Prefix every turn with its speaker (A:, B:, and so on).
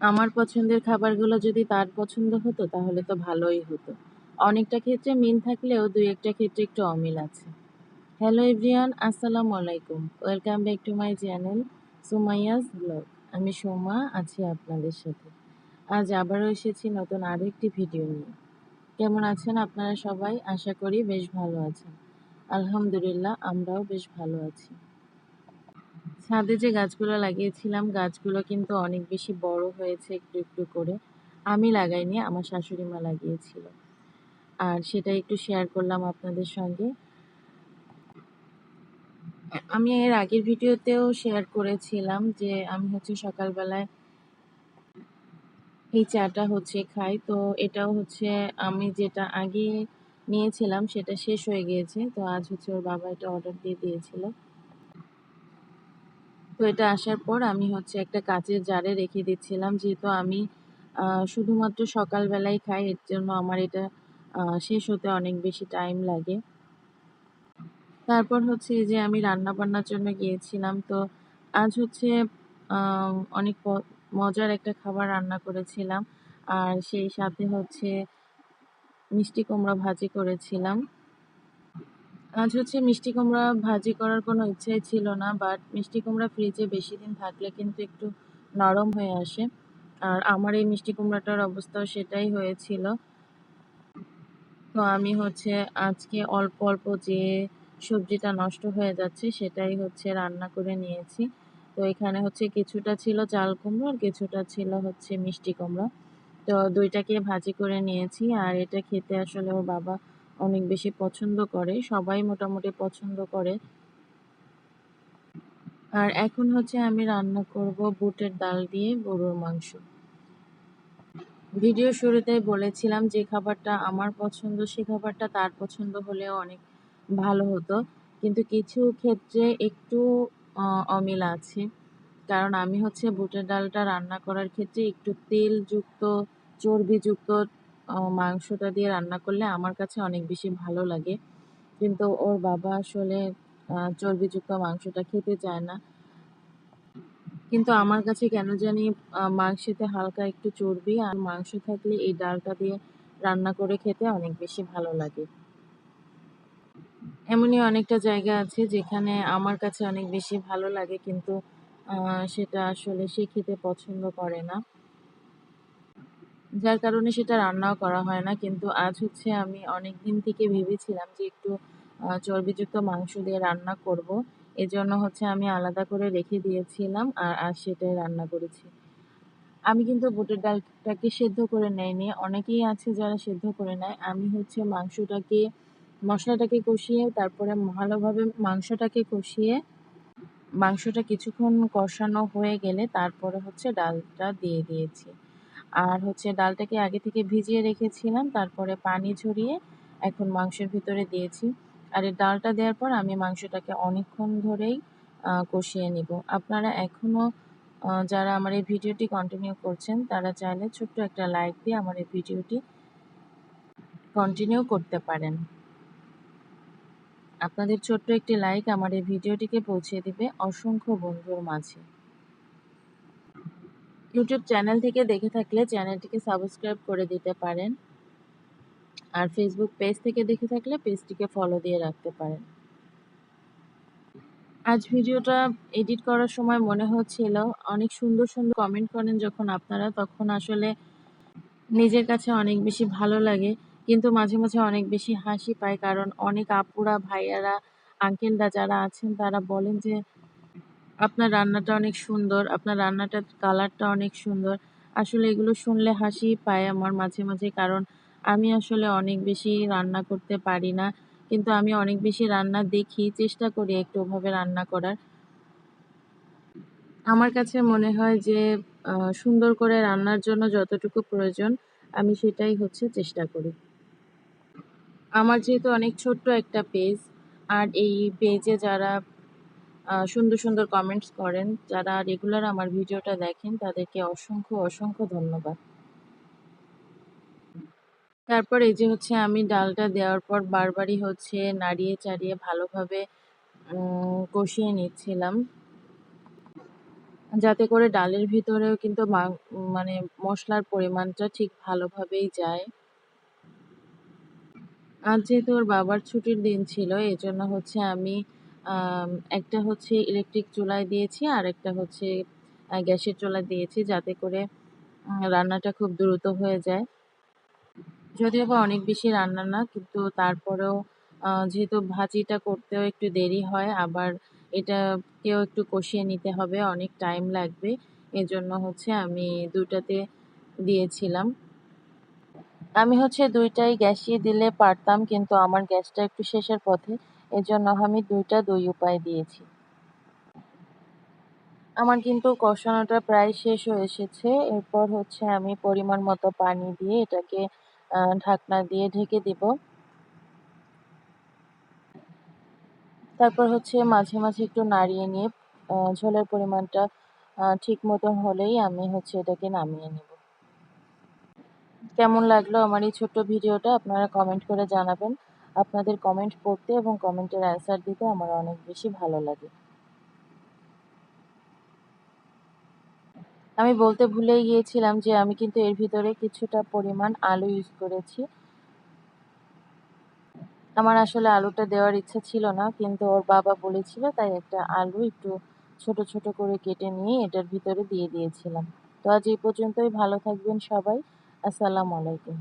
A: আমার পছন্দের খাবারগুলো যদি তার পছন্দ হতো তাহলে তো ভালোই হতো। অনেকটা ক্ষেত্রে মিল থাকলেও ২-১ টা ক্ষেত্রে একটু অমিল আছে। হ্যালো এভরিওয়ান, আসসালামু আলাইকুম। Welcome back to my channel Sumaiya's blog. আমি সোমা আছি আপনাদের সাথে। আজ আবারও এসেছি নতুন আরও একটি ভিডিও নিয়ে। কেমন আছেন আপনারা সবাই? আশা করি বেশ ভালো আছেন। আলহামদুলিল্লাহ আমরাও বেশ ভালো আছি। ছাদে যে গাছগুলো লাগিয়েছিলাম গাছগুলো কিন্তু অনেক বেশি বড় হয়েছে একটু একটু করে। আমি লাগাইনি, আমার শাশুড়ি মা লাগিয়েছিল। আর সেটা একটু শেয়ার করলাম আপনাদের সঙ্গে। আমি এর আগের ভিডিওতেও শেয়ার করেছিলাম যে আমি সকালবেলায় এই চাটা খাই। তো এটাও আমি যেটা আগে নিয়েছিলাম সেটা শেষ হয়ে গিয়েছে। তো আজ ওর বাবা এটা অর্ডার দিয়ে দিয়েছিল। তো এটা আসার পর আমি একটা কাঁচের জারে রেখে দিচ্ছিলাম, যেহেতু আমি শুধুমাত্র সকালবেলায় খাই, এর জন্য আমার এটা শেষ হতে অনেক বেশি টাইম লাগে। তারপর এই যে আমি রান্না বান্নার জন্য গিয়েছিলাম। তো আজ অনেক মজার একটা খাবার রান্না করেছিলাম। আর সেই সাথে মিষ্টি কুমড়া ভাজি করেছিলাম। আজ মিষ্টি কুমড়া ভাজি করার কোনো ইচ্ছাই ছিল না, বাট মিষ্টি কুমড়া ফ্রিজে বেশি দিন থাকলে কিন্তু একটু নরম হয়ে আসে। আর আমার এই মিষ্টি কুমড়াটার অবস্থাও সেটাই হয়েছিল। তো আমি আজকে অল্প অল্প যে সবজিটা নষ্ট হয়ে যাচ্ছে সেটাই রান্না করে নিয়েছি। তো এখানে কিছুটা ছিল চাল কুমড়ো আর কিছুটা ছিল মিষ্টি কুমড়ো। তো ২টাকে ভাজি করে নিয়েছি। আর এটা খেতে আসলে ওর বাবা অনেক বেশি পছন্দ করে, সবাই মোটামুটি পছন্দ করে। আর এখন আমি রান্না করব বুটের ডাল দিয়ে গরুর মাংস। ভিডিও শুরুতেই বলেছিলাম যে খাবারটা আমার পছন্দ সে খাবারটা তার পছন্দ হলেও অনেক ভালো হতো, কিন্তু কিছু ক্ষেত্রে একটু অমিল আছে। কারণ আমি বুটের ডালটা রান্না করার ক্ষেত্রে একটু তেলযুক্ত, চর্বিযুক্ত মাংসটা দিয়ে রান্না করলে আমার কাছে অনেক বেশি ভালো লাগে। কিন্তু ওর বাবা আসলে চর্বিযুক্ত মাংসটা খেতে চায় না। কিন্তু আমার কাছে কেন জানি মাংসেতে হালকা একটু চর্বি আর মাংস থাকলে এই ডালটা দিয়ে রান্না করে খেতে অনেক বেশি ভালো লাগে। এমনই অনেকটা জায়গা আছে যেখানে আমার কাছে অনেক বেশি ভালো লাগে, কিন্তু সেটা আসলে সে খেতে পছন্দ করে না। যার কারণে সেটা রান্নাও করা হয় না। কিন্তু আজ আমি অনেকদিন থেকে ভেবেছিলাম যে একটু চর্বিযুক্ত মাংস দিয়ে রান্না করব। এজন্য আমি আলাদা করে রেখে দিয়েছিলাম আর আজ সেটাই রান্না করেছি। আমি কিন্তু বুটের ডালটাকে সেদ্ধ করে নেইনি। অনেকেই আছে যারা সেদ্ধ করে নেয়। আমি মাংসটাকে, মসলাটাকে কষিয়ে তারপরে ভালোভাবে মাংসটাকে কষিয়ে মাংসটা কিছুক্ষণ কষানো হয়ে গেলে তারপরে ডালটা দিয়ে দিয়েছি। আর ডালটাকে আগে থেকে ভিজিয়ে রেখেছিলাম, তারপরে পানি ঝরিয়ে এখন মাংসের ভিতরে দিয়েছি। আর এই ডালটা দেওয়ার পর আমি মাংসটাকে অনেকক্ষণ ধরেই কষিয়ে নিব। আপনারা এখনও যারা আমার এই ভিডিওটি কন্টিনিউ করছেন তারা চাইলে ছোট্ট একটা লাইক দিয়ে আমার এই ভিডিওটি কন্টিনিউ করতে পারেন। আপনাদের ছোট্ট একটি লাইক আমার এই ভিডিওটিকে পৌঁছে দিবে অসংখ্য বন্ধুর মাঝে। ইউটিউব চ্যানেল থেকে দেখে থাকলে চ্যানেলটিকে সাবস্ক্রাইব করে দিতে পারেন। আর ফেসবুক পেজ থেকে দেখে থাকলে পেজটিকে ফলো দিয়ে রাখতে পারেন। আজ ভিডিওটা এডিট করার সময় মনে হচ্ছিল অনেক সুন্দর সুন্দর কমেন্ট করেন যখন আপনারা, তখন আসলে নিজের কাছে অনেক বেশি ভালো লাগে, কিন্তু মাঝে মাঝে অনেক বেশি হাসি পায়। কারণ অনেক আপুরা, ভাইয়ারা, আঙ্কেলরা যারা আছেন তারা বলেন যে আপনার রান্নাটা অনেক সুন্দর, আপনার রান্নাটার কালারটা অনেক সুন্দর। আসলে এগুলো শুনলে হাসি পায় আমার মাঝে মাঝে, কারণ আমি আসলে অনেক বেশি রান্না করতে পারি না। কিন্তু আমি অনেক বেশি রান্না দেখি, চেষ্টা করি একটু ওভাবে রান্না করার। আমার কাছে মনে হয় যে সুন্দর করে রান্নার জন্য যতটুকু প্রয়োজন আমি সেটাই চেষ্টা করি। আমার যেহেতু অনেক ছোট্ট একটা পেজ, আর এই পেজে যারা সুন্দর সুন্দর কমেন্টস করেন, যারা রেগুলার আমার ভিডিওটা দেখেন, তাদেরকে অসংখ্য অসংখ্য ধন্যবাদ। তারপর এই যে আমি ডালটা দেওয়ার পর বারবারই নাড়িয়ে চাড়িয়ে ভালোভাবে কষিয়ে নিচ্ছিলাম। যাতে করে ডালের ভিতরেও কিন্তু মানে মসলার পরিমাণটা ঠিক ভালোভাবেই যায়। আজ যেহেতু ওর বাবার ছুটির দিন ছিল, এজন্য হচ্ছে আমি একটা হচ্ছে ইলেকট্রিক চুলায় দিয়েছি, আরেকটা হচ্ছে গ্যাসের চুলায় দিয়েছি যাতে করে রান্নাটা খুব দ্রুত হয়ে যায়। যদিও বা অনেক বেশি রান্না না, কিন্তু তারপরেও যেহেতু ভাজিটা করতেও একটু দেরি হয়, আবার এটাকেও একটু কষিয়ে নিতে হবে, অনেক টাইম লাগবে। এজন্য হচ্ছে আমি ২ টাতে দিয়েছিলাম। আমি হচ্ছে ২ টাই গ্যাসিয়ে দিলে পারতাম, কিন্তু আমার গ্যাসটা একটু শেষের পথে। এজন্য আমি ২ টা ২ উপায়ে দিয়েছি। আমার কিন্তু কষানোটা প্রায় শেষ হয়ে এসেছে। এরপর হচ্ছে আমি পরিমাণ মতো পানি দিয়ে এটাকে ঢাকনা দিয়ে ঢেকে দিব। তারপর হচ্ছে মাঝে, মাঝে একটু নাড়িয়ে নিয়ে ঝোলের পরিমাণটা ঠিক মতন হলেই আমি হচ্ছে এটাকে নামিয়ে নিব। কেমন লাগলো আমার এই ছোট্ট ভিডিওটা আপনারা কমেন্ট করে জানাবেন। আপনাদের কমেন্ট পড়তে এবং কমেন্টের অ্যান্সার দিতে আমার অনেক বেশি ভালো লাগে। আমি বলতে ভুলেই গিয়েছিলাম যে আমি কিন্তু এর ভিতরে কিছুটা পরিমাণ আলু ইউজ করেছি। আমার আসলে আলুটা দেওয়ার ইচ্ছা ছিল না, কিন্তু ওর বাবা বলেছিল তাই একটা আলু একটু ছোট, ছোট করে কেটে নিয়ে এটার ভিতরে দিয়ে দিয়েছিলাম। তো আজ এই পর্যন্তই, ভালো থাকবেন সবাই। আসসালামু আলাইকুম।